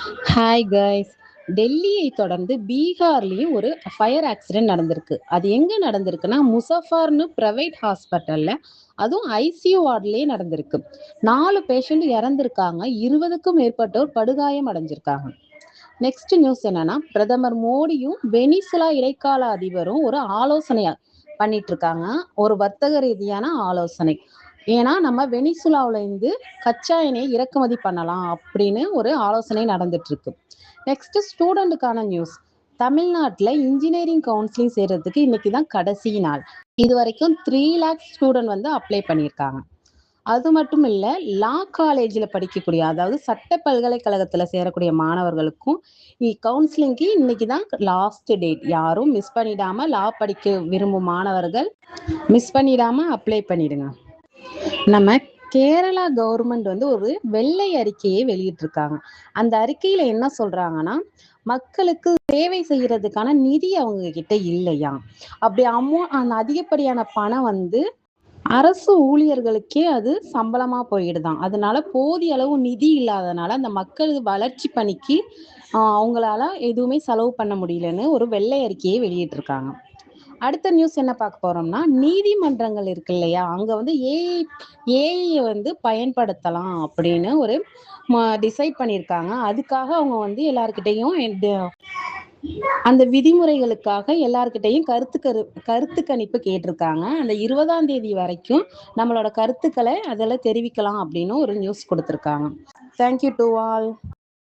Hi guys. டெல்லியை தொடர்ந்து பீகார்லயும் ஒரு ஃபயர் ஆக்சிடென்ட் நடந்திருக்கு. அது எங்க நடந்திருக்குன்னா முசஃபார்னு பிரைவேட் ஹாஸ்பிட்டல்ல, அதுவும் ஐசியூ வார்டுலயே நடந்திருக்கு. 4 பேஷண்ட் இறந்திருக்காங்க. 20க்கும் மேற்பட்டோர் படுகாயம் அடைஞ்சிருக்காங்க. நெக்ஸ்ட் நியூஸ் என்னன்னா, பிரதமர் மோடியும் வெனிசுலா இடைக்கால அதிபரும் ஒரு ஆலோசனை பண்ணிட்டு இருக்காங்க. ஒரு வர்த்தக ரீதியான ஆலோசனை. ஏன்னா நம்ம வெனிசுலாவுல இருந்து கச்சா எண்ணெயை இறக்குமதி பண்ணலாம் அப்படின்னு ஒரு ஆலோசனை நடந்துட்டு இருக்கு. நெக்ஸ்ட் ஸ்டூடெண்ட்டுக்கான நியூஸ். தமிழ்நாட்டில் இன்ஜினியரிங் கவுன்சிலிங் சேர்றதுக்கு இன்னைக்கு தான் கடைசி நாள். இது வரைக்கும் 3 லேக்ஸ் ஸ்டூடெண்ட் வந்து அப்ளை பண்ணியிருக்காங்க. அது மட்டும் இல்லை, லா காலேஜில் படிக்கக்கூடிய, அதாவது சட்ட பல்கலைக்கழகத்தில் சேரக்கூடிய மாணவர்களுக்கும் கவுன்சிலிங்க்கு இன்னைக்கு தான் லாஸ்ட் டேட். யாரும் மிஸ் பண்ணிடாம லா படிக்க விரும்பும் மாணவர்கள் மிஸ் பண்ணிடாம அப்ளை பண்ணிடுங்க. நம்ம கேரளா கவர்மெண்ட் வந்து ஒரு வெள்ளை அறிக்கையை வெளியிட்டிருக்காங்க. அந்த அறிக்கையில என்ன சொல்றாங்கன்னா, மக்களுக்கு சேவை செய்யறதுக்கான நிதி அவங்க கிட்ட இல்லையா. அப்படி அந்த அதிகப்படியான பணம் வந்து அரசு ஊழியர்களுக்கே அது சம்பளமா போயிடுதான். அதனால போதிய அளவு நிதி இல்லாதனால அந்த மக்கள் வளர்ச்சி பணிக்கு அவங்களால எதுவுமே செலவு பண்ண முடியலன்னு ஒரு வெள்ளை அறிக்கையை வெளியிட்டிருக்காங்க. அடுத்த நியூஸ் என்ன பார்க்க போறோம்னா, நீதிமன்றங்கள் இருக்கு இல்லையா, அங்க வந்து ஏஐ வந்து பயன்படுத்தலாம் அப்படின்னு ஒரு டிசைட் பண்ணியிருக்காங்க. அதுக்காக அவங்க வந்து எல்லார்கிட்டையும் அந்த விதிமுறைகளுக்காக எல்லார்கிட்டையும் கருத்து கணிப்பு கேட்டிருக்காங்க. அந்த 20ஆம் தேதி வரைக்கும் நம்மளோட கருத்துக்களை அதில் தெரிவிக்கலாம் அப்படின்னு ஒரு நியூஸ் கொடுத்துருக்காங்க. Thank you to all.